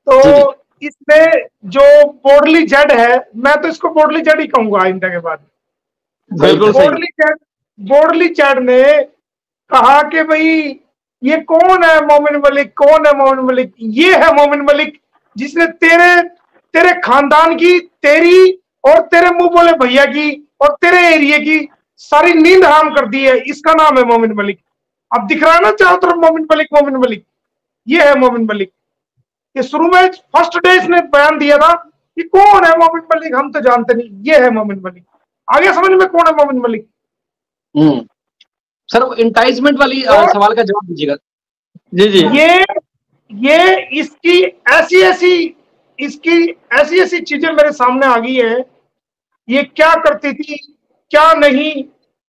जी जी। तो इसमें जो बोडली जेड है, मैं तो इसको बोडली जेड ही कहूंगा आइंदा के बाद। बिल्कुल सही। बोडली जेड ने कहा कि भाई ये कौन है मोमिन मलिक, कौन है मोमिन मलिक? ये है मोमिन मलिक जिसने तेरे तेरे खानदान की, तेरी और तेरे मुंह बोले भैया की और तेरे एरिया की सारी नींद हराम कर दी है। इसका नाम है मोमिन मलिक। अब दिख रहा है ना चारों तरफ मोमिन मलिक, मोमिन मलिक। ये है मोमिन मलिक। ये शुरू में फर्स्ट डे इसने बयान दिया था कि कौन है मोमिन मलिक, हम तो जानते नहीं। ये है मोमिन मलिक। आगे समझ में कौन है मोमिन मलिक? सर इंटाइजमेंट वाली सवाल का जवाब दीजिएगा। जी जी। ये इसकी ऐसी ऐसी चीजें मेरे सामने आ गई है। ये क्या करती थी, क्या नहीं।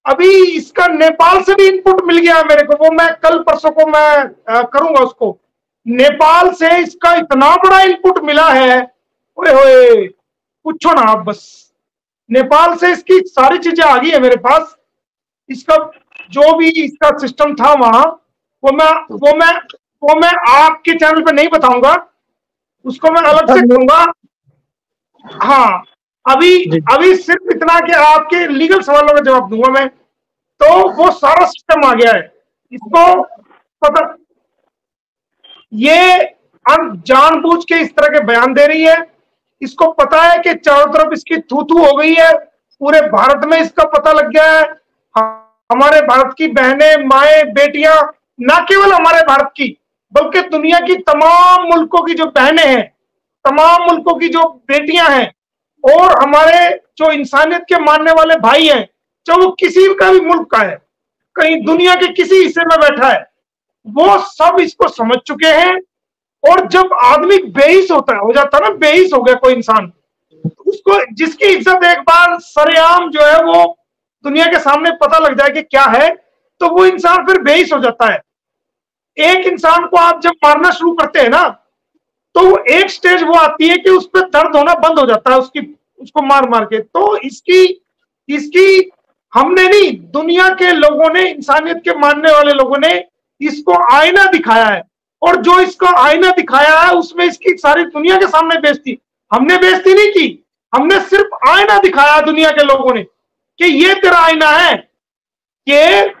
अभी इसका नेपाल से भी इनपुट मिल गया मेरे को, वो मैं कल परसों को मैं करूंगा उसको। नेपाल से इसका इतना बड़ा इनपुट मिला है, ओए होए पूछो ना आप बस। नेपाल से इसकी सारी चीजें आ गई है मेरे पास। इसका जो भी इसका सिस्टम था वहां, वो मैं आपके चैनल पे नहीं बताऊंगा, उसको मैं अलग से कहूंगा। हाँ, अभी सिर्फ इतना कि आपके लीगल सवालों का जवाब दूंगा मैं। तो वो सारा सिस्टम आ गया है, इसको पता। ये जानबूझ के इस तरह के बयान दे रही है। इसको पता है कि चारों तरफ इसकी थू थू हो गई है, पूरे भारत में इसका पता लग गया है। हमारे भारत की बहनें, माएं, बेटियां, ना केवल हमारे भारत की बल्कि दुनिया की तमाम मुल्कों की जो बहनें हैं, तमाम मुल्कों की जो बेटियां हैं, और हमारे जो इंसानियत के मानने वाले भाई हैं, चाहे वो किसी का भी मुल्क का है, कहीं दुनिया के किसी हिस्से में बैठा है, वो सब इसको समझ चुके हैं। और जब आदमी बेहिस होता है, हो जाता है ना, बेहिस हो गया कोई इंसान, उसको जिसकी इज्जत एक बार सरेआम जो है वो दुनिया के सामने पता लग जाए कि क्या है, तो वो इंसान फिर बेहिस हो जाता है। एक इंसान को आप जब मारना शुरू करते हैं ना, तो एक स्टेज वो आती है कि उस पर दर्द होना बंद हो जाता है उसको मार मार के। तो इसकी हमने नहीं, दुनिया के लोगों ने, इंसानियत के मानने वाले लोगों ने इसको आईना दिखाया है। और जो इसका आईना दिखाया है उसमें इसकी सारी दुनिया के सामने बेइज्जती, हमने बेइज्जती नहीं की, हमने सिर्फ आईना दिखाया दुनिया के लोगों ने कि ये तेरा आईना है। कि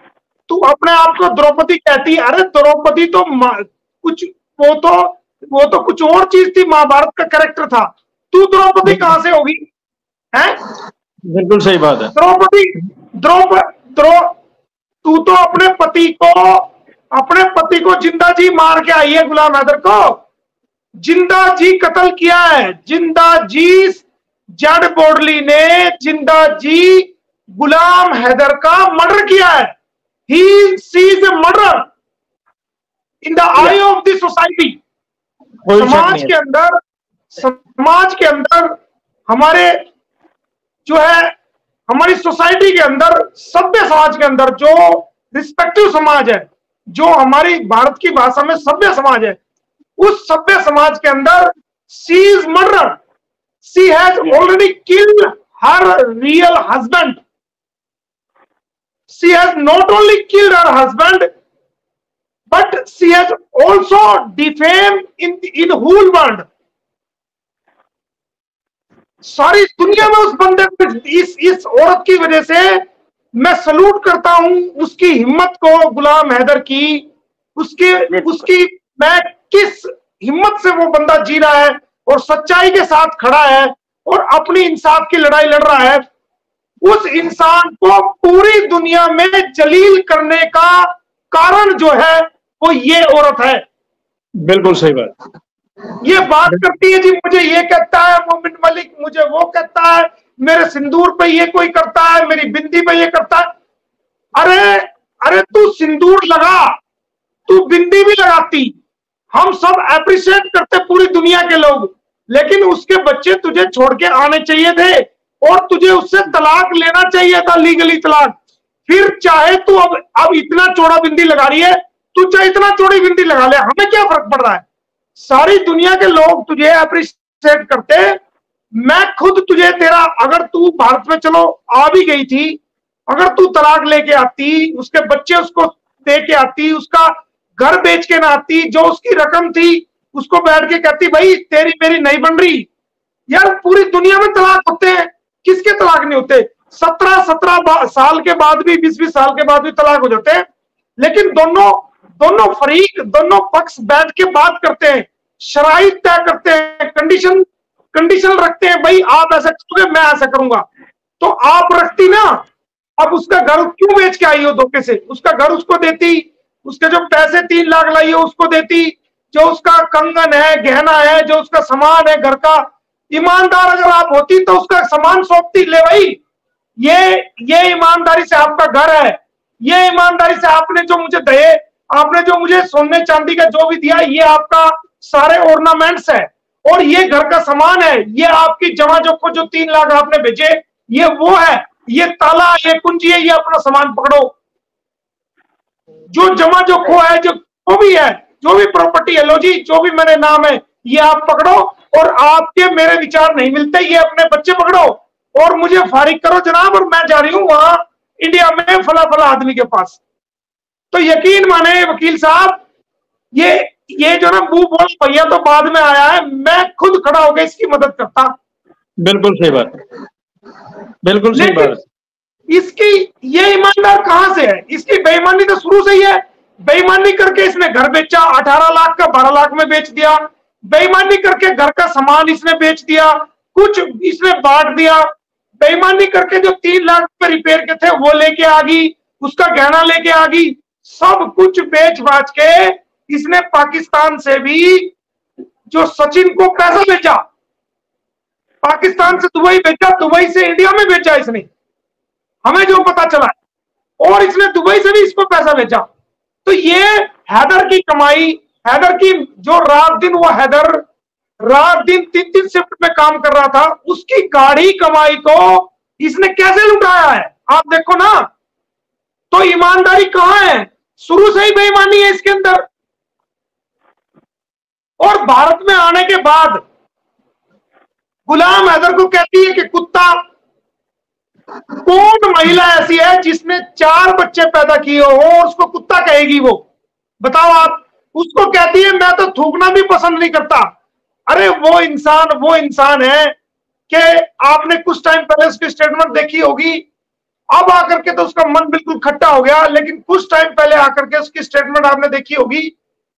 तू अपने आप को द्रौपदी कहती, अरे द्रौपदी तो कुछ वो तो कुछ और चीज थी, महाभारत का कैरेक्टर था। तू द्रौपदी कहां से होगी? है बिल्कुल सही बात है। तू तो अपने पति को जिंदा जी मार के आई है, गुलाम हैदर को जिंदा जी कत्ल किया है। जिंदा जी जेड बोडली ने जिंदा जी गुलाम हैदर का मर्डर किया है। He sees a murder in the eye of the society. समाज के अंदर हमारे जो है, हमारी सोसाइटी के अंदर, सभ्य समाज के अंदर, जो रिस्पेक्टिव समाज है, जो हमारी भारत की भाषा में सभ्य समाज है, उस सभ्य समाज के अंदर she is murder. She has already killed her real husband. She has not only killed her husband, but she has also defamed in whole world. सारी दुनिया में उस बंदे को, इस औरत की वजह से मैं सलूट करता हूं उसकी हिम्मत को, गुलाम हैदर की, उसकी मैं किस हिम्मत से वो बंदा जी रहा है और सच्चाई के साथ खड़ा है और अपनी इंसाफ की लड़ाई लड़ रहा है। उस इंसान को पूरी दुनिया में जलील करने का कारण जो है वो ये औरत है। बिल्कुल सही बात। ये बात करती है जी, मुझे ये कहता है मोमिन मलिक, मुझे वो कहता है, मेरे सिंदूर पे ये कोई करता है, मेरी बिंदी पे ये करता है। अरे तू सिंदूर लगा, तू बिंदी भी लगाती, हम सब अप्रिशिएट करते पूरी दुनिया के लोग, लेकिन उसके बच्चे तुझे छोड़ के आने चाहिए थे और तुझे उससे तलाक लेना चाहिए था, लीगली तलाक। फिर चाहे तू अब इतना चौड़ा बिंदी लगा रही है, तू चाहे इतना चौड़ी बिंदी लगा ले, हमें क्या फर्क पड़ रहा है? सारी दुनिया के लोग तुझे अप्रिशिएट करते। मैं खुद तुझे तेरा, अगर तू भारत में चलो आ भी गई थी, अगर तू तलाक लेके आती, उसके बच्चे उसको दे के आती, उसका घर बेच के ना आती, जो उसकी रकम थी उसको बैठ के कहती भाई तेरी मेरी नहीं बन रही। यार पूरी दुनिया में तलाक होते हैं, किसके तलाक नहीं होते? 17 साल के बाद भी, 20 साल के बाद भी तलाक हो जाते हैं, लेकिन दोनों फरीक, दोनों पक्ष बैठ के बात करते हैं, शराइत तय करते हैं, कंडीशन रखते हैं, भाई आप ऐसा करोगे मैं ऐसा करूंगा। तो आप रखती ना, अब उसका घर क्यों बेच के आई हो धोखे से? उसका घर उसको देती, उसके जो पैसे 3 लाख लाई हो उसको देती, जो उसका कंगन है, गहना है, जो उसका सामान है घर का। ईमानदार अगर आप होती तो उसका सामान सौंपती, ले भाई ये ईमानदारी से आपका घर है, ये ईमानदारी से आपने जो मुझे दिए, आपने जो मुझे सोने चांदी का जो भी दिया, ये आपका सारे ऑर्नामेंट्स है और ये घर का सामान है, ये आपकी जमा जो 3 लाख आपने भेजे ये वो है, ये ताला, ये कुंजी है, ये अपना सामान पकड़ो। जो जमा जो खो है, जो भी है, जो भी प्रॉपर्टी है, लो जी जो भी मेरे नाम है ये आप पकड़ो, और आपके मेरे विचार नहीं मिलते, ये अपने बच्चे पकड़ो और मुझे फारिग करो जनाब, और मैं जा रही हूं वहां इंडिया में फला आदमी के पास। तो यकीन माने वकील साहब, ये जो ना बू बोल भैया तो बाद में आया है, मैं खुद खड़ा होकर इसकी मदद करता। बिल्कुल सही बात, बिल्कुल सही बात। इसकी ये ईमानदार कहां से है? इसकी बेईमानी तो शुरू से ही है। बेईमानी करके इसने घर बेचा, 18 लाख का 12 लाख में बेच दिया। बेईमानी करके घर का सामान इसने बेच दिया, कुछ इसने बांट दिया। बेईमानी करके जो 3 लाख पे रिपेयर के थे वो लेके आ गई, उसका गहना लेके आ गई, सब कुछ बेच बाच के इसने पाकिस्तान से भी जो सचिन को पैसा बेचा, पाकिस्तान से दुबई बेचा, दुबई से इंडिया में बेचा इसने, हमें जो पता चला, और इसने दुबई से भी इसको पैसा बेचा। तो ये हैदर की कमाई, हैदर की जो रात दिन वो हैदर रात दिन 3 शिफ्ट में काम कर रहा था, उसकी गाढ़ी कमाई को इसने कैसे लुटाया है आप देखो ना। तो ईमानदारी कहां है? शुरू से ही बेईमानी है इसके अंदर। और भारत में आने के बाद गुलाम हैदर को कहती है कि कुत्ता। कौन महिला ऐसी है जिसने 4 बच्चे पैदा किए हो और उसको कुत्ता कहेगी? वो बताओ आप। उसको कहती है मैं तो थूकना भी पसंद नहीं करता। अरे वो इंसान है कि आपने कुछ टाइम पहले उसकी स्टेटमेंट देखी होगी, अब आकर के तो उसका मन बिल्कुल खट्टा हो गया, लेकिन कुछ टाइम पहले आकर के उसकी स्टेटमेंट आपने देखी होगी।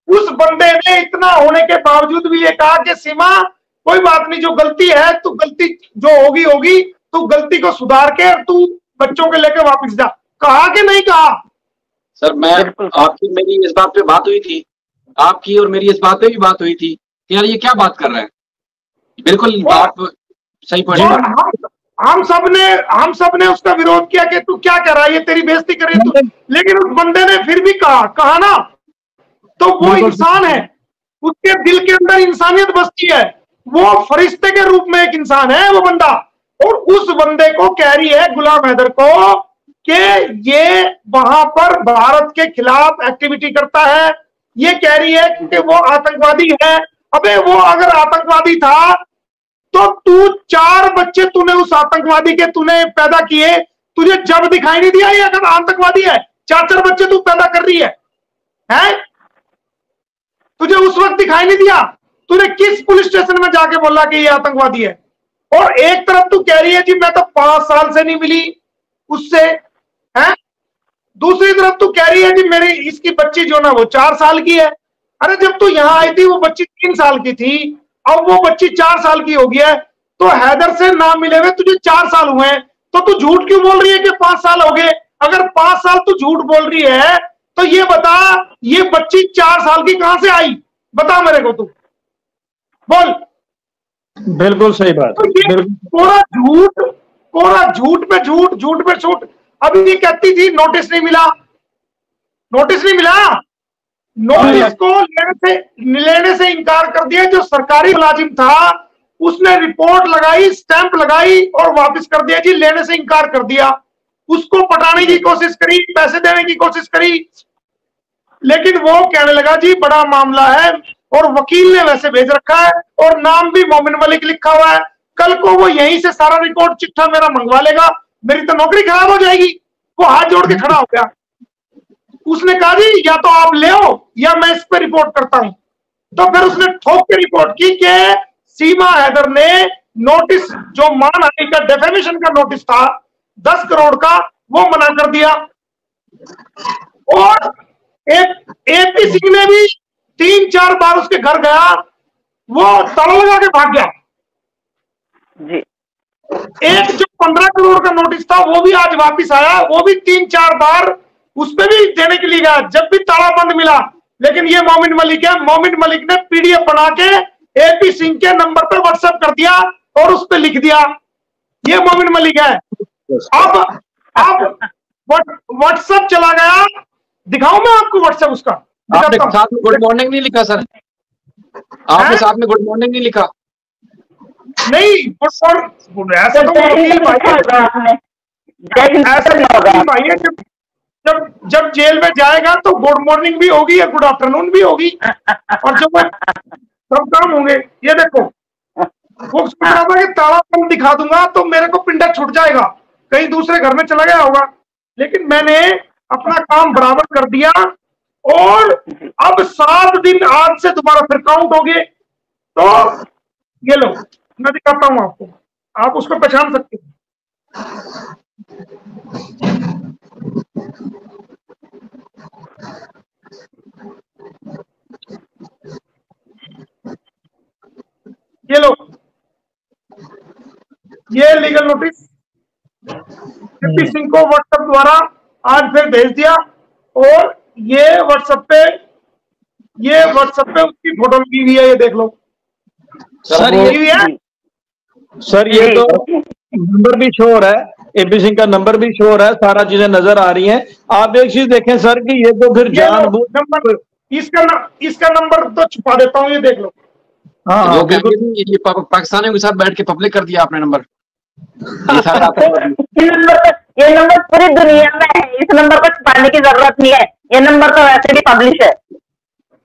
उस बंदे ने इतना होने के बावजूद भी ये कहा कि सीमा कोई बात नहीं, जो गलती है तू गलती जो होगी तू गलती को सुधार के तू बच्चों के लेकर वापस जा। कहा कि नहीं कहा? सर मैं आपकी मेरी इस बात पे बात हुई थी, आपकी और मेरी इस बात पे भी बात हुई थी कि यार ये क्या बात कर रहे हैं। बिल्कुल बात सही पड़ी। हम सब ने उसका विरोध किया कि तू क्या कर रहा है, ये तेरी बेइज्जती कर रही है तू, लेकिन उस बंदे ने फिर भी कहा ना। तो वो इंसान है, उसके दिल के अंदर इंसानियत बसती है, वो फरिश्ते के रूप में एक इंसान है वो बंदा। और उस बंदे को कह रही है गुलाम हैदर को कि ये वहां पर भारत के खिलाफ एक्टिविटी करता है, ये कह रही है कि वो आतंकवादी है। अबे वो अगर आतंकवादी था तो तू 4 बच्चे तूने उस आतंकवादी के तूने पैदा किए, तुझे जब दिखाई नहीं दिया ये अगर आतंकवादी है? 4 बच्चे तू पैदा कर रही है? तुझे उस वक्त दिखाई नहीं दिया? तूने किस पुलिस स्टेशन में जाके बोला कि ये आतंकवादी है? और एक तरफ तू कह रही है जी मैं तो 5 साल से नहीं मिली उससे, है? दूसरी तरफ तू कह रही है जी मेरी इसकी बच्ची जो ना वो 4 साल की है। अरे जब तू यहां आई थी वो बच्ची 3 साल की थी, अब वो बच्ची 4 साल की हो गई है, तो हैदर से ना मिले हुए तुझे 4 साल हुए हैं, तो तू झूठ क्यों बोल रही है कि 5 साल हो गए? अगर 5 साल तू झूठ बोल रही है तो ये बता ये बच्ची 4 साल की कहां से आई? बता मेरे को, तू बोल। बिल्कुल सही बात। तो कोरा झूठ पे झूठ। अभी ये कहती थी नोटिस नहीं मिला। नोटिस को लेने से इनकार कर दिया। जो सरकारी मुलाजिम था उसने रिपोर्ट लगाई, स्टैंप लगाई और वापस कर दिया जी, लेने से इनकार कर दिया। उसको पटाने की कोशिश करी, पैसे देने की कोशिश करी, लेकिन वो कहने लगा जी बड़ा मामला है और वकील ने वैसे भेज रखा है और नाम भी मोमिन मलिक लिखा हुआ है, कल को वो यहीं से सारा रिकॉर्ड चिट्ठा मेरा मंगवा लेगा, मेरी तो नौकरी खराब हो जाएगी। वो हाथ जोड़ के खड़ा हो गया। उसने कहा जी या तो आप ले आओ या मैं इस पर रिपोर्ट करता हूं। तो फिर उसने ठोक के रिपोर्ट की कि सीमा हैदर ने नोटिस, जो मानहानि का डेफेमेशन का नोटिस था 10 करोड़ का, वो मना कर दिया। और एपी सिंह ने भी 3-4 बार उसके घर गया, वो ताला लगा के भाग गया जी। एक जो 15 करोड़ का नोटिस था वो भी आज वापस आया, वो भी 3-4 बार उस पर भी देने के लिए गया, जब भी ताला बंद मिला। लेकिन ये मोमिन मलिक है, मोमिन मलिक ने पीडीएफ बना के एपी सिंह के नंबर पर व्हाट्सएप कर दिया और उस पर लिख दिया, ये मोमिन मलिक है। अब व्हाट्सएप चला गया, दिखाऊं मैं आपको व्हाट्सएप उसका? आपने साथ में गुड मॉर्निंग नहीं लिखा सर? आपने साथ में गुड मॉर्निंग नहीं लिखा? नहीं, ऐसा तो भाई है, जब जेल में जाएगा तो गुड मॉर्निंग भी होगी या गुड आफ्टरनून भी होगी, और जब सब काम होंगे। ये देखो, वो सोच रहा था कि ताला बंद दिखा दूंगा तो मेरे को पिंडा छूट जाएगा, कहीं दूसरे घर में चला गया होगा, लेकिन मैंने अपना काम बराबर कर दिया। और अब 7 दिन आज से दोबारा फिर काउंट हो गए। तो ये लो, मैं दिखाता हूं आपको, आप उसको पहचान सकते हैं। ये लो, ये लीगल नोटिस एपी सिंह को व्हाट्सएप द्वारा आज फिर भेज दिया। और ये व्हाट्सएप पे उसकी फोटो लगी हुई है, ये देख लो सर। ये तो नंबर भी शो हो रहा है, एपी सिंह का नंबर भी शो हो रहा है, सारा चीजें नजर आ रही हैं। आप एक चीज देखें सर कि ये तो फिर जानबूझ नंबर, इसका नंबर तो छुपा देता हूँ, ये देख लो। हाँ, ये पाकिस्तानियों के साथ बैठ के पब्लिक कर दिया आपने नंबर। ये नंबर पूरी दुनिया में है, इस नंबर को छुपाने की जरूरत नहीं है, ये नंबर तो वैसे भी पब्लिश है।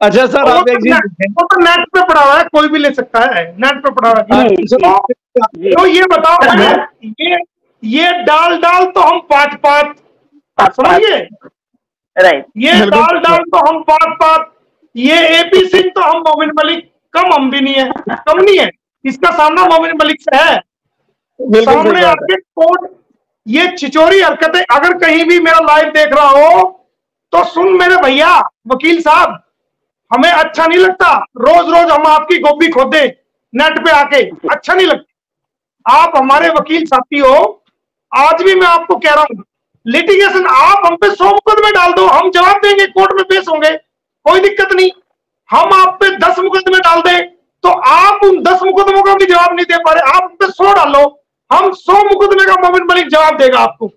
अच्छा सर, आप एक चीज, वो तो नेट पे पड़ा हुआ है, कोई भी ले सकता है, नेट पे पड़ा हुआ है। तो ये बताओ, ये डाल तो हम 5-5, समझिए, राइट, ये डाल तो हम 5-5, ये एपी सिंह तो हम मोमिन मलिक, कम हम भी नहीं है, कम नहीं है, इसका सामना मोमिन मलिक से है। सामने आके कोर्ट, ये छिचोरी हरकतें, अगर कहीं भी मेरा लाइव देख रहा हो तो सुन मेरे भैया वकील साहब, हमें अच्छा नहीं लगता रोज रोज हम आपकी गोभी खोदे नेट पे आके, अच्छा नहीं लगता। आप हमारे वकील साथी हो, आज भी मैं आपको कह रहा हूं, लिटिगेशन आप हम पे 100 मुकदमे डाल दो, हम जवाब देंगे, कोर्ट में पेश होंगे, कोई दिक्कत नहीं। हम आप पे 10 मुकदमे डाल दें तो आप उन 10 मुकदमों का भी जवाब नहीं दे पा रहे, आप पे 100 डालो, हम 100 मुकदमे का मोमिन मलिक जवाब देगा आपको,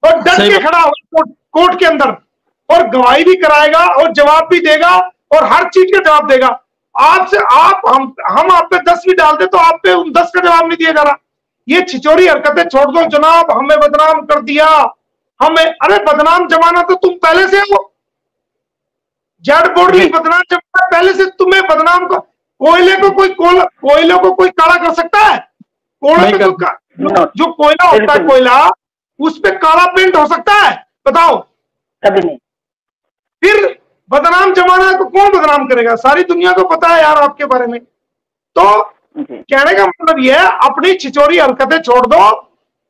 और डट के खड़ा होगा कोर्ट के अंदर, और गवाही भी कराएगा और जवाब भी देगा और हर चीज का जवाब देगा। आपसे हम आप पे 10 भी डाल दे तो आप पे उन 10 का जवाब नहीं दिया जा रहा। ये छिचोरी हरकतें छोड़ दो जनाब, हमें बदनाम कर दिया, हमें, अरे बदनाम जमाना तो तुम पहले से हो, जेड बोर्डली बदनाम जमाना पहले से, तुम्हें बदनाम को, कोयले को कोई काला कर सकता है? कोयले पे जो कोयला होता है, कोयला उस पे काला पेंट हो सकता है? बताओ, कभी नहीं। फिर बदनाम जमाना को कौन बदनाम करेगा? सारी दुनिया को पता है यार आपके बारे में। तो कहने का मतलब यह है, अपनी छिचोरी हरकतें छोड़ दो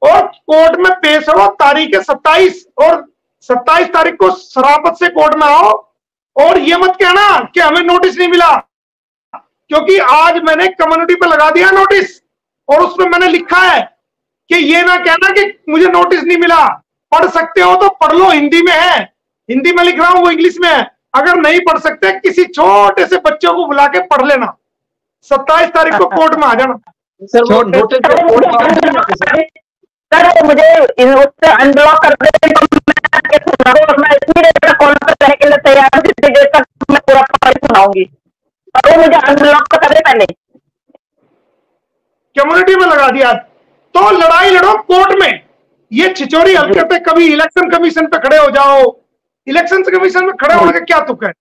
और कोर्ट में पेश हो। तारीख 27 और 27 तारीख को शराफत से कोर्ट में आओ, और ये मत कहना कि हमें नोटिस नहीं मिला, क्योंकि आज मैंने कम्युनिटी पे लगा दिया नोटिस, और उसमें मैंने लिखा है कि ये ना कहना कि मुझे नोटिस नहीं मिला। पढ़ सकते हो तो पढ़ लो, हिंदी में है, हिंदी में लिख रहा हूं, वो इंग्लिश में है। अगर नहीं पढ़ सकते, किसी छोटे से बच्चों को बुला के पढ़ लेना। 27 तारीख को कोर्ट में आ जाना। सर मुझे उससे अनब्लॉक कर दे, मैं इतनी देर कॉल पर रहने के लिए तैयार हूँ, जितनी देर तक मैं पूरा सुनाऊंगी, और वो मुझे अनब्लॉक तो करे पहले। कम्युनिटी में लगा दिया तो लड़ाई लड़ो कोर्ट में। ये छिचोरी हरकतें, कभी इलेक्शन कमीशन पे खड़े हो जाओ, इलेक्शन कमीशन में खड़े होने का क्या तुक है?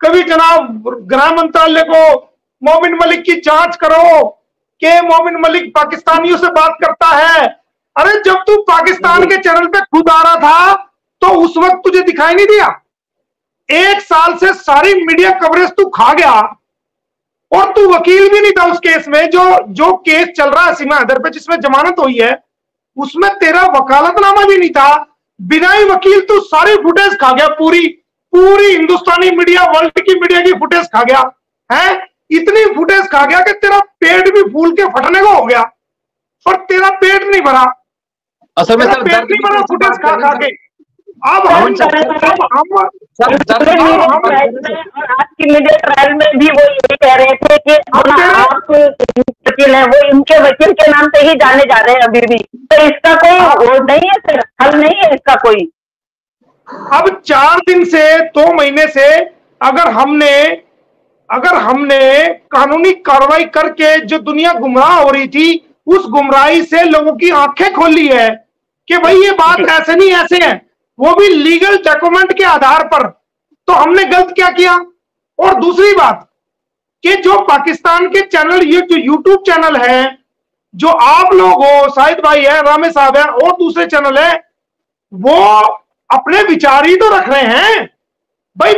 कभी जनाब गृह मंत्रालय को मोमिन मलिक की जांच करो कि मोमिन मलिक पाकिस्तानियों से बात करता है। अरे जब तू पाकिस्तान के चैनल पे खुद आ रहा था तो उस वक्त तुझे दिखाई नहीं दिया? 1 साल से सारी मीडिया कवरेज तू खा गया, और तू वकील भी नहीं था उस केस में। जो केस चल रहा है सीमा हैदर पे, जिसमें जमानत हुई है, उसमें तेरा वकालतनामा भी नहीं था। बिना ही वकील तू सारी फुटेज खा गया, पूरी हिंदुस्तानी मीडिया, वर्ल्ड की मीडिया की फुटेज खा गया है। इतनी फुटेज खा गया कि तेरा पेट भी फूल के फटने को हो गया, पर तेरा पेट नहीं भरा। असल में सर पेट नहीं भरा फुटेज खा खा के। अब हम आज की मीडिया ट्रायल में भी वो ये कह रहे थे कि आप वकील है, वो इनके वकील के नाम से ही जाने जा रहे हैं अभी भी। तो इसका कोई वो नहीं है सर, हल नहीं है इसका कोई। अब 4 दिन से 2 महीने से अगर हमने कानूनी कार्रवाई करके जो दुनिया गुमराह हो रही थी, उस गुमराही से लोगों की आंखें खोली है कि भाई ये बात ऐसे नहीं ऐसे है, वो भी लीगल डॉक्यूमेंट के आधार पर, तो हमने गलत क्या किया। और दूसरी बात कि जो पाकिस्तान के चैनल, ये जो यूट्यूब चैनल है, जो आप लोग हो, शाहिद भाई है, रामे साहब है और दूसरे चैनल है, वो अपने विचार ही तो रख रहे हैं भाई।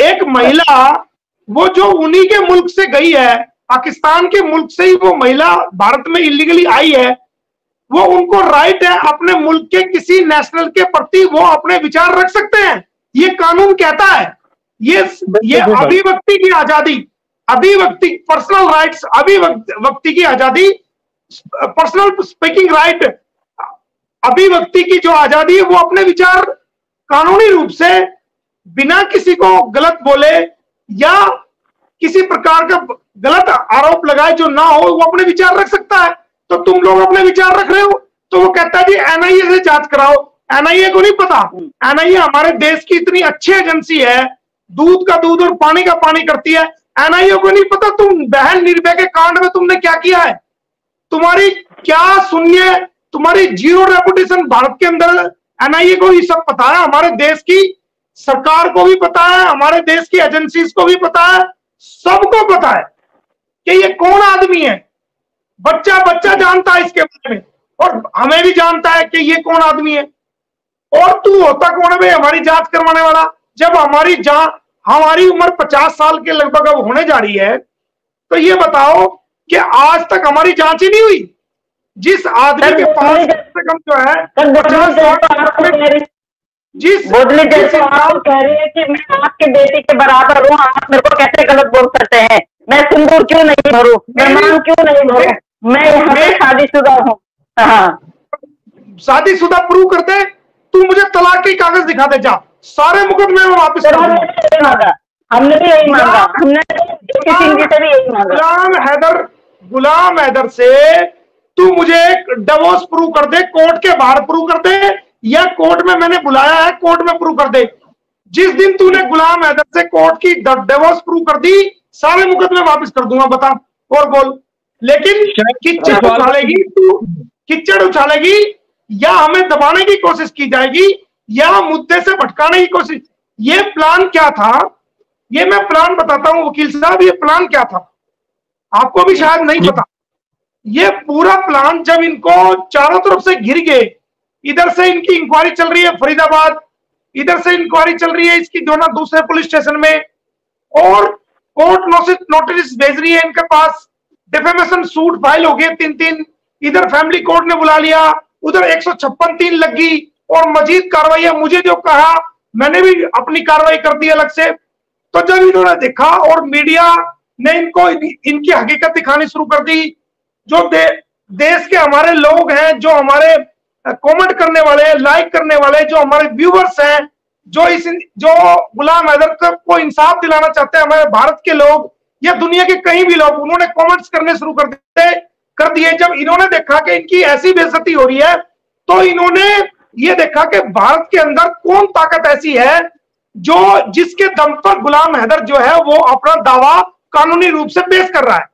एक महिला, वो जो उन्हीं के मुल्क से गई है, पाकिस्तान के मुल्क से ही वो महिला भारत में इलीगली आई है, वो उनको राइट है अपने मुल्क के किसी नेशनल के प्रति वो अपने विचार रख सकते हैं। ये कानून कहता है। ये अभिव्यक्ति की आजादी, अभिव्यक्ति, पर्सनल राइट्स, अभिव्यक्ति की आजादी, पर्सनल स्पीकिंग राइट, अभिव्यक्ति की जो आजादी है, वो अपने विचार कानूनी रूप से बिना किसी को गलत बोले या किसी प्रकार का गलत आरोप लगाए जो ना हो, वो अपने विचार रख सकता है। तो तुम लोग अपने विचार रख रहे हो, तो वो कहता है जी एनआईए से जांच कराओ। एनआईए को नहीं पता, एनआईए हमारे देश की इतनी अच्छी एजेंसी है, दूध का दूध और पानी का पानी करती है। एनआईए को नहीं पता तुम बहन निर्भया के कांड में तुमने क्या किया है, तुम्हारी क्या शून्य, तुम्हारी जीरो रेपुटेशन भारत के अंदर। एनआईए को ये सब पता है, हमारे देश की सरकार को भी पता है, हमारे देश की एजेंसीज को भी पता है, सबको पता है कि ये कौन आदमी है। बच्चा जानता है इसके बारे में, और हमें भी जानता है कि ये कौन आदमी है। और तू होता कौन है भाई हमारी जांच करवाने वाला? जब हमारी उम्र 50 साल के लगभग अब होने जा रही है, तो ये बताओ कि आज तक हमारी जांच ही नहीं हुई। जिस आदमी के पास कम से कम जो है 50 साल, जिस जैसे आप कह रहे हैं कि मैं आपके बेटे के बराबर हूँ, आप मेरे को कैसे गलत बोल सकते हैं? मैं सिंदूर क्यों नहीं भरूं, मैं मांग क्यों नहीं भरूं, मैं यहाँ पे शादीशुदा हूँ। हाँ, शादीशुदा प्रूव करते, तू मुझे तलाक के कागज दिखा दे, जा सारे मुकदमे में वापस कर दूंगा। हमने भी यही मांगा, हमने भी यही मांगा। गुलाम हैदर से तू मुझे डिवोर्स प्रूव कर दे, कोर्ट के बाहर प्रूव कर दे, या कोर्ट में मैंने बुलाया है कोर्ट में प्रूव कर दे। जिस दिन तूने गुलाम हैदर से कोर्ट की डिवोर्स प्रूव कर दी, सारे मुकदमे वापस कर दूंगा। बता और बोल। लेकिन किच्चड़ उछालेगी तू, किच्चड़ उछालेगी, या हमें दबाने की कोशिश की जाएगी या मुद्दे से भटकाने की कोशिश। ये प्लान क्या था, ये मैं प्लान बताता हूं वकील साहब। ये प्लान क्या था आपको भी शायद नहीं पता। ये पूरा प्लान जब इनको चारों तरफ से घिर गए, इधर से इनकी इंक्वायरी चल रही है फरीदाबाद, इधर से इंक्वायरी चल रही है इसकी दोनों दूसरे पुलिस स्टेशन में, और कोर्ट नोटिस भेज रही है इनके पास, डिफेमेशन सूट फाइल हो गए 3-3, इधर फैमिली कोर्ट ने बुला लिया, उधर 156(3) लगी, और मजीद कार्रवाई है। मुझे जो कहा मैंने भी अपनी कार्रवाई कर दी अलग से। तो जब इन्होंने देखा और मीडिया ने इनको इनकी हकीकत दिखानी शुरू कर दी, जो देश के हमारे लोग हैं, जो हमारे कमेंट करने वाले, लाइक करने वाले, जो हमारे व्यूवर्स हैं, जो गुलाम हैदर को इंसाफ दिलाना चाहते हैं, हमारे भारत के लोग या दुनिया के कहीं भी लोग, उन्होंने कमेंट्स करने शुरू कर दिए। जब इन्होंने देखा कि इनकी ऐसी बेइज्जती हो रही है, तो इन्होंने ये देखा कि भारत के अंदर कौन ताकत ऐसी है जिसके दम पर गुलाम हैदर जो है वो अपना दावा कानूनी रूप से पेश कर रहा है।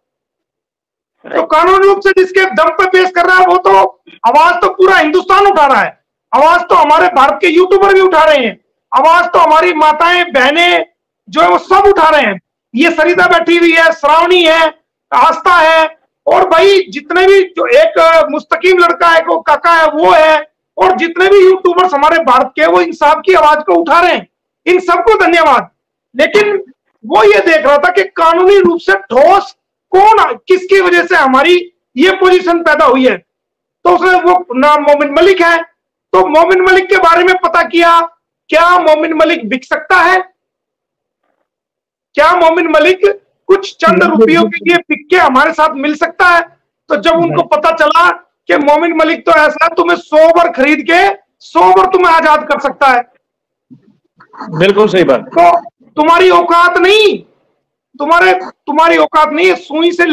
तो कानूनी रूप से जिसके दम पर पेश कर रहा है, वो तो आवाज तो पूरा हिंदुस्तान उठा रहा है, आवाज तो हमारे भारत के यूट्यूबर भी उठा रहे हैं, आवाज तो हमारी माताएं बहनें जो है वो सब उठा रहे हैं। ये सरिता बैठी हुई है, श्रावणी है, आस्था है, और भाई जितने भी, जो एक मुस्तकीम लड़का है, को काका है, वो है, और जितने भी यूट्यूबर्स हमारे भारत के, वो इंसाफ की आवाज को उठा रहे हैं। इन सबको धन्यवाद। लेकिन वो ये देख रहा था कि कानूनी रूप से ठोस कौन, किसकी वजह से हमारी ये पोजीशन पैदा हुई है। तो उसने वो नाम मोमिन मलिक है, तो मोमिन मलिक के बारे में पता किया, क्या मोमिन मलिक बिक सकता है? क्या मोमिन मलिक कुछ चंद रुपयों के लिए बिक के हमारे साथ मिल सकता है? तो जब उनको पता चला कि मोमिन मलिक तो ऐसा तुम्हें 100 बार खरीद के 100 बार तुम्हें आजाद कर सकता है। बिल्कुल सही बात। तो तुम्हारी औकात नहीं, तुम्हारी औकात नहीं है। सुई से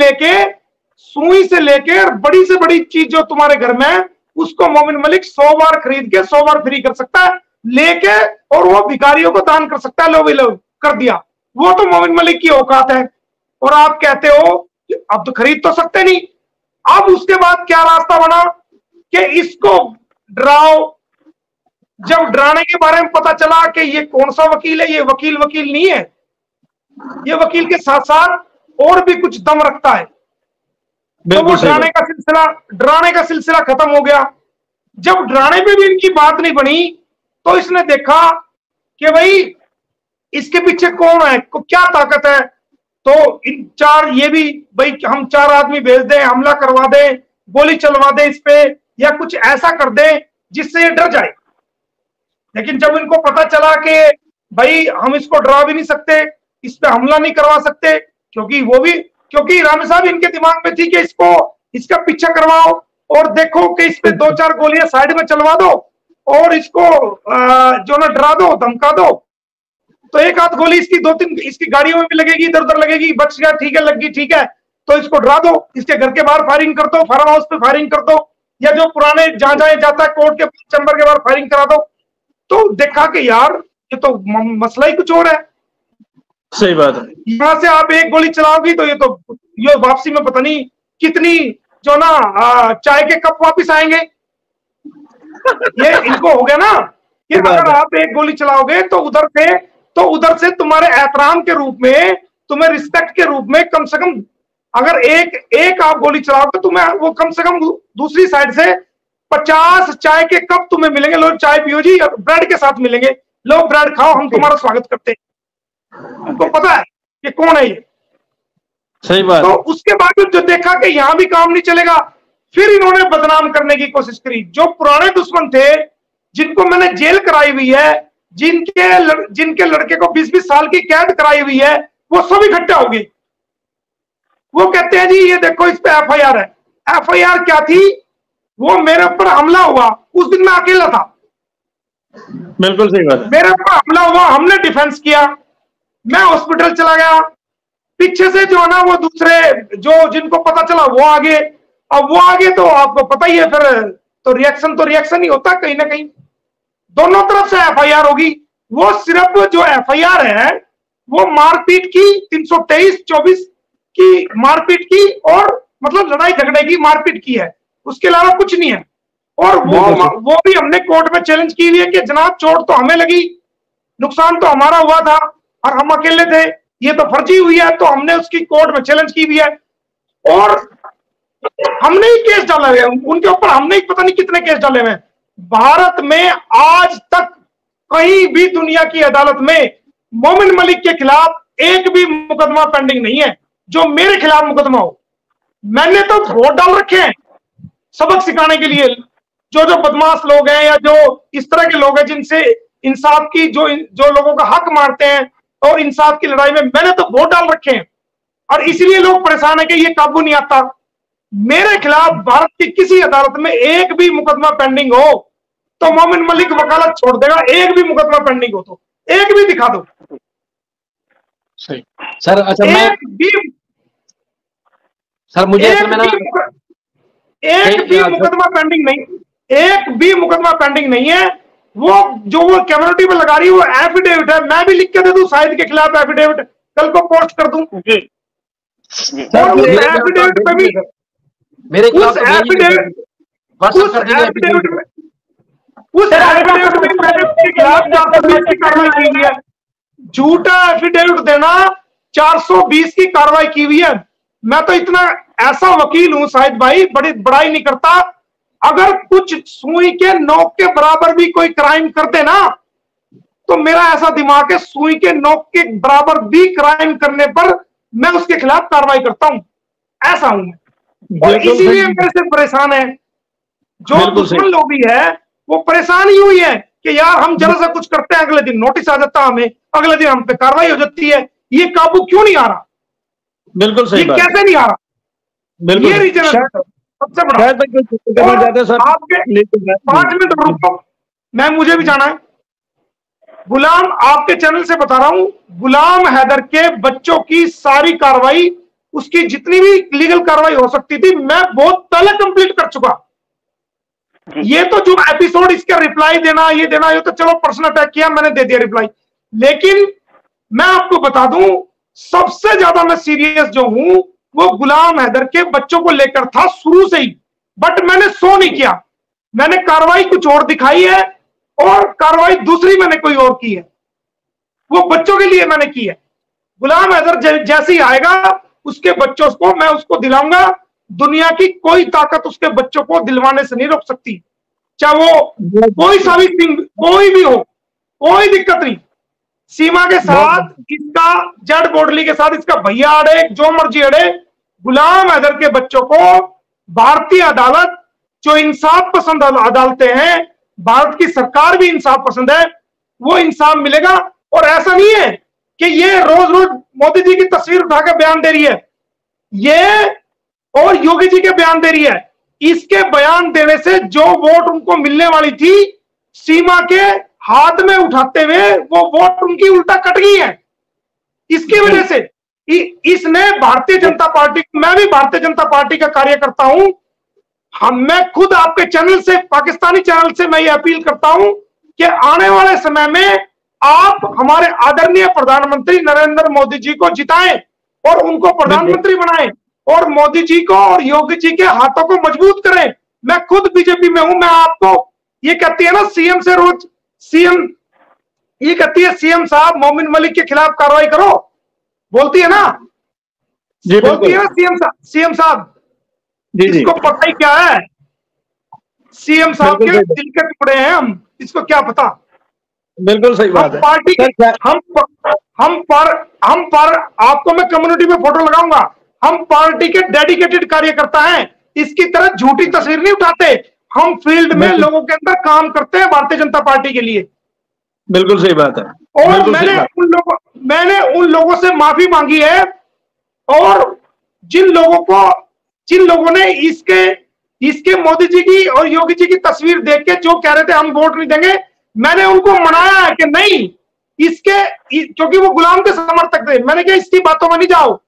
लेके बड़ी से बड़ी चीज जो तुम्हारे घर में है, उसको मोमिन मलिक 100 बार खरीद के 100 बार फ्री कर सकता है लेके, और वो भिखारियों को दान कर सकता है। लो कर दिया, वो तो मोमिन मलिक की औकात है। और आप कहते हो कि अब तो खरीद तो सकते नहीं। अब उसके बाद क्या रास्ता बना कि इसको डराओ। जब डराने के बारे में पता चला कि ये कौन सा वकील है, ये वकील नहीं है, ये वकील के साथ साथ और भी कुछ दम रखता है, तो वो डराने का सिलसिला खत्म हो गया। जब डराने पे भी इनकी बात नहीं बनी, तो इसने देखा कि भाई इसके पीछे कौन है, क्या ताकत है। तो इन चार, ये भी भाई हम 4 आदमी भेज दें, हमला करवा दें, गोली चलवा दें इस पे, या कुछ ऐसा कर दें जिससे ये डर जाए। लेकिन जब इनको पता चला कि भाई हम इसको डरा भी नहीं सकते, इस पे हमला नहीं करवा सकते, क्योंकि राम साहब इनके दिमाग में थी कि इसका पीछा करवाओ और देखो कि इस पे 2-4 गोलियां साइड में चलवा दो और इसको जो ना डरा दो, धमका दो। तो 1 आध गोली इसकी 2-3 इसकी गाड़ियों में भी लगेगी, इधर उधर लगेगी, बच गया, ठीक है, लगी, ठीक है, तो इसको डरा दो, इसके घर के बाहर फायरिंग कर दो, फार्म हाउस पे फायरिंग कर दो, या जो पुराने जहां जाता है कोर्ट के चैम्बर के बाहर फायरिंग करा दो। तो देखा कि यार ये तो मसला ही कुछ और है। सही बात है। यहां से आप 1 गोली चलाओगी तो ये वापसी में पता नहीं कितनी जो ना चाय के कप वापिस आएंगे। ये इनको हो गया ना कि अगर आप 1 गोली चलाओगे तो उधर से तुम्हारे एहतराम के रूप में, तुम्हें रिस्पेक्ट के रूप में, कम से कम अगर एक आप गोली चलाओगे तो तुम्हें वो कम से कम दूसरी साइड से 50 चाय के कप तुम्हें मिलेंगे। लोग चाय पियो जी, ब्रेड के साथ मिलेंगे, लो ब्रेड खाओ, हम तुम्हारा स्वागत करते हैं। उनको पता है कि कौन है ये। सही बात। तो उसके बाद जो देखा कि यहां भी काम नहीं चलेगा, फिर इन्होंने बदनाम करने की कोशिश करी। जो पुराने दुश्मन थे, जिनको मैंने जेल कराई हुई है, जिनके लड़के को 20-20 साल की कैद कराई हुई है, वो सब इकट्ठा हो गए। वो कहते हैं जी ये देखो इस पे FIR है। FIR क्या थी? वो मेरे ऊपर हमला हुआ, उस दिन मैं अकेला था। बिल्कुल सही बात है। मेरे ऊपर हमला हुआ, हमने डिफेंस किया, मैं हॉस्पिटल चला गया, पीछे से जो है ना वो दूसरे जिनको पता चला वो आगे। अब वो आगे तो आपको पता ही है, फिर तो रिएक्शन ही होता कहीं ना कहीं। दोनों तरफ से FIR होगी। वो सिर्फ जो FIR है वो मारपीट की, 323-24 की मारपीट की, और मतलब लड़ाई झगड़े की मारपीट की है, उसके अलावा कुछ नहीं है। और वो भी हमने कोर्ट में चैलेंज की हुई है कि जनाब चोट तो हमें लगी, नुकसान तो हमारा हुआ था और हम अकेले थे, ये तो फर्जी हुई है, तो हमने उसकी कोर्ट में चैलेंज की हुई है। और हमने ही केस डाले हुए उनके ऊपर, हमने ही पता नहीं कितने केस डाले हुए हैं। भारत में आज तक कहीं भी दुनिया की अदालत में मोमिन मलिक के खिलाफ एक भी मुकदमा पेंडिंग नहीं है जो मेरे खिलाफ मुकदमा हो। मैंने तो वोट डाल रखे हैं सबक सिखाने के लिए। जो बदमाश लोग हैं या जो इस तरह के लोग हैं जिनसे इंसाफ की, जो लोगों का हक मारते हैं और इंसाफ की लड़ाई में, मैंने तो वोट डाल रखे हैं। और इसलिए लोग परेशान है कि ये काबू नहीं आता। मेरे खिलाफ भारत की किसी अदालत में एक भी मुकदमा पेंडिंग हो तो मोमिन मलिक वकालत छोड़ देगा। एक भी मुकदमा पेंडिंग हो तो एक भी दिखा दो। सही सर। अच्छा, मुझे एक भी मुकदमा पेंडिंग नहीं, एक भी मुकदमा पेंडिंग नहीं है। वो कम्युनिटी में लगा रही है वो एफिडेविट है, मैं भी लिख के दे दूं शाहिद के खिलाफ एफिडेविट, कल को पोस्ट कर दूं। एफिडेविट पे भी मेरे उस एफिडेविट के खिलाफ 420 की कार्रवाई की हुई है। झूठा एफिडेविट देना 420 की कार्रवाई की हुई है। मैं तो इतना ऐसा वकील हूं शाहिद भाई, बड़ी बड़ाई नहीं करता। अगर कुछ सुई के नोक के बराबर भी कोई क्राइम कर दे ना तो मेरा ऐसा दिमाग है, सुई के नोक के बराबर भी क्राइम करने पर मैं उसके खिलाफ कार्रवाई करता हूं, ऐसा हूं मैं। और इसीलिए मेरे से परेशान है जो दुश्मन लोग भी है, वो परेशान ही हुई है कि यार हम जरा सा कुछ करते हैं, अगले दिन नोटिस आ जाता, हमें अगले दिन हम पे कार्रवाई हो जाती है। ये काबू क्यों नहीं आ रहा? बिल्कुल सही बात, कैसे नहीं आ रहा? बिल्कुल ये रीजन सबसे बड़ा। आपके 5 मिनट रुको, मैं मुझे भी जाना है। गुलाम, आपके चैनल से बता रहा हूं, गुलाम हैदर के बच्चों की सारी कार्रवाई, उसकी जितनी भी लीगल कार्रवाई हो सकती थी, मैं बहुत पहले कंप्लीट कर चुका। ये तो जो एपिसोड इसका रिप्लाई देना, ये देना, ये तो चलो पर्सनल अटैक किया, मैंने दे दिया रिप्लाई। लेकिन मैं आपको बता दूं, सबसे ज्यादा मैं सीरियस जो हूं वो गुलाम हैदर के बच्चों को लेकर था शुरू से ही। बट मैंने शो नहीं किया, मैंने कार्रवाई कुछ और दिखाई है और कार्रवाई दूसरी मैंने कोई और की है, वो बच्चों के लिए मैंने की है। गुलाम हैदर जैसे ही आएगा उसके बच्चों को मैं उसको दिलाऊंगा, दुनिया की कोई ताकत उसके बच्चों को दिलवाने से नहीं रोक सकती, चाहे वो कोई सा भी कोई भी हो, कोई दिक्कत नहीं। सीमा के साथ इसका, जेड बोडली के साथ इसका भैया अड़े, जो मर्जी अड़े, गुलाम हैदर के बच्चों को भारतीय अदालत, जो इंसाफ पसंद अदालतें हैं, भारत की सरकार भी इंसाफ पसंद है, वो इंसाफ मिलेगा। और ऐसा नहीं है कि ये रोज रोज मोदी जी की तस्वीर उठाकर बयान दे रही है, ये और योगी जी के बयान दे रही है। इसके बयान देने से जो वोट उनको मिलने वाली थी, सीमा के हाथ में उठाते हुए वो वोट उनकी उल्टा कट गई है। इसकी वजह से इसने भारतीय जनता पार्टी, मैं भी भारतीय जनता पार्टी का कार्यकर्ता हूं, मैं खुद आपके चैनल से, पाकिस्तानी चैनल से मैं ये अपील करता हूं कि आने वाले समय में आप हमारे आदरणीय प्रधानमंत्री नरेंद्र मोदी जी को जिताएं और उनको प्रधानमंत्री बनाएं और मोदी जी को और योगी जी के हाथों को मजबूत करें। मैं खुद बीजेपी में हूं, मैं आपको ये कहती है ना सीएम से रोज, सीएम ये कहती है सीएम साहब मोमिन मलिक के खिलाफ कार्रवाई करो, बोलती है ना, बोलती है ना सीएम साहब, इसको पता ही क्या है, सीएम साहब के दिल के टुकड़े हैं हम, इसको क्या पता। बिल्कुल सही बात है। पार्टी हम पर आपको मैं कम्युनिटी में फोटो लगाऊंगा, हम पार्टी के डेडिकेटेड कार्यकर्ता हैं, इसकी तरह झूठी तस्वीर नहीं उठाते, हम फील्ड में लोगों के अंदर काम करते हैं भारतीय जनता पार्टी के लिए। बिल्कुल सही बात है। और मैंने उन लोगों से माफी मांगी है, और जिन लोगों ने इसके मोदी जी की और योगी जी की तस्वीर देख के जो कह रहे थे हम वोट नहीं देंगे, मैंने उनको मनाया है कि नहीं, क्योंकि वो गुलाम के समर्थक थे, मैंने कहा इसकी बातों में नहीं जाओ,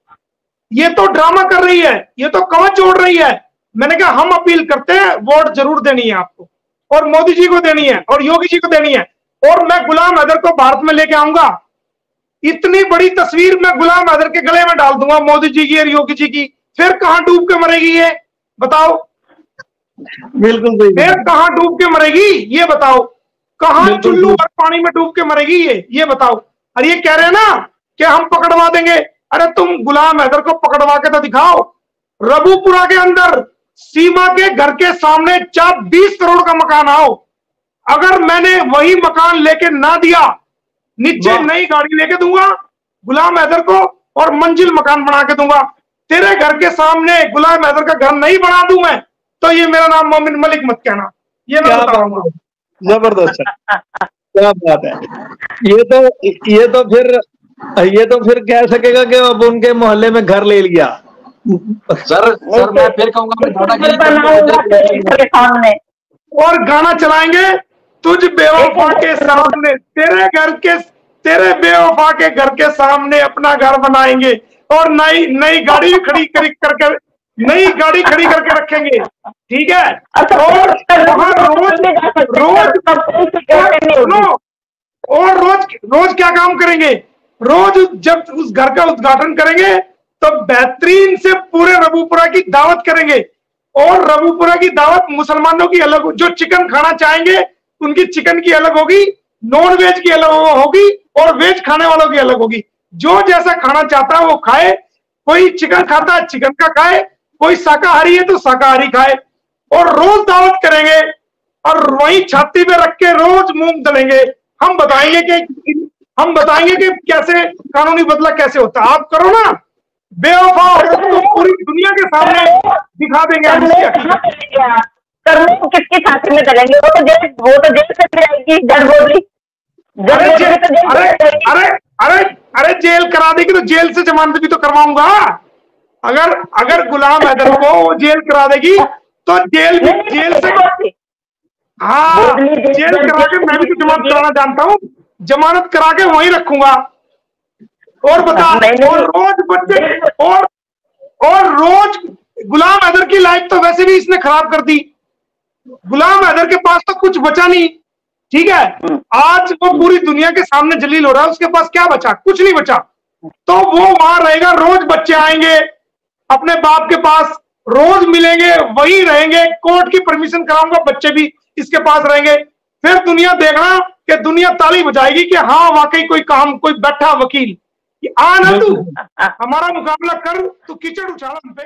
ये तो ड्रामा कर रही है, ये तो कवच ओढ़ रही है। मैंने कहा हम अपील करते हैं, वोट जरूर देनी है आपको, और मोदी जी को देनी है और योगी जी को देनी है, और मैं गुलाम हैदर को भारत में लेके आऊंगा। इतनी बड़ी तस्वीर मैं गुलाम हैदर के गले में डाल दूंगा, मोदी जी की और योगी जी की, फिर कहां डूब के मरेगी ये बताओ? बिल्कुल सही। फिर कहां डूब के मरेगी ये बताओ? कहां चुल्लू और पानी में डूब के मरेगी ये बताओ? और ये कह रहे हैं ना कि हम पकड़वा देंगे, अरे तुम गुलाम हैदर को पकड़वा के तो दिखाओ। रबूपुरा के अंदर सीमा के घर के सामने 20 करोड़ का मकान आओ, अगर मैंने वही मकान लेके ना दिया, नीचे नई गाड़ी लेके दूंगा गुलाम हैदर को और मंजिल मकान बना के दूंगा। तेरे घर के सामने गुलाम हैदर का घर नहीं बना दूं मैं, तो ये मेरा नाम मोमिन मलिक मत कहना, ये मैं बताऊंगा। जबरदस्त है, क्या बात है। ये तो फिर कह सकेगा कि अब उनके मोहल्ले में घर ले लिया। सर मैं फिर कहूंगा और गाना चलाएंगे, तुझ बेवफा के सामने, तेरे बेवफा के घर के सामने अपना घर बनाएंगे और नई गाड़ी खड़ी करके रखेंगे, ठीक है? और रोज क्या काम करेंगे? रोज जब उस घर का उद्घाटन करेंगे तो बेहतरीन से पूरे रबूपुरा की दावत करेंगे, और रबूपुरा की दावत मुसलमानों की अलग, जो चिकन खाना चाहेंगे उनकी चिकन की अलग होगी, नॉन वेज की अलग होगी, और वेज खाने वालों की अलग होगी। जो जैसा खाना चाहता है वो खाए, कोई चिकन खाता है चिकन का खाए, कोई शाकाहारी है तो शाकाहारी खाए, और रोज दावत करेंगे और वही छाती पे रख के रोज मूंग दलेंगे। हम बताएंगे कि कैसे कानूनी बदला कैसे होता है। आप करो ना बेवफा, तो पूरी दुनिया के सामने दिखा देंगे हम इसकी हकीकत। किसकी छाती में करेंगे? वो तो जेल से जाएगी जज बोली। अरे जेल करा देगी तो जेल से जमानत भी तो करवाऊंगा। अगर गुलाम हैदर को वो जेल करा देगी तो जेल से, हाँ जेल करा के मैं भी तो जमानत कराना जानता हूँ, जमानत करा के वहीं रखूंगा। और बता, और रोज बच्चे और रोज गुलाम हैदर की लाइफ तो वैसे भी इसने खराब कर दी। गुलाम हैदर के पास तो कुछ बचा नहीं, ठीक है। आज वो पूरी दुनिया के सामने जलील हो रहा है, उसके पास क्या बचा? कुछ नहीं बचा। तो वो वहां रहेगा, रोज बच्चे आएंगे अपने बाप के पास, रोज मिलेंगे, वही रहेंगे। कोर्ट की परमिशन कराऊंगा, बच्चे भी इसके पास रहेंगे। फिर दुनिया देखना कि दुनिया ताली बजाएगी कि हाँ वाकई कोई बैठा वकील। आ ना तू हमारा मुकाबला कर, तू कीचड़ उछाला हम पे।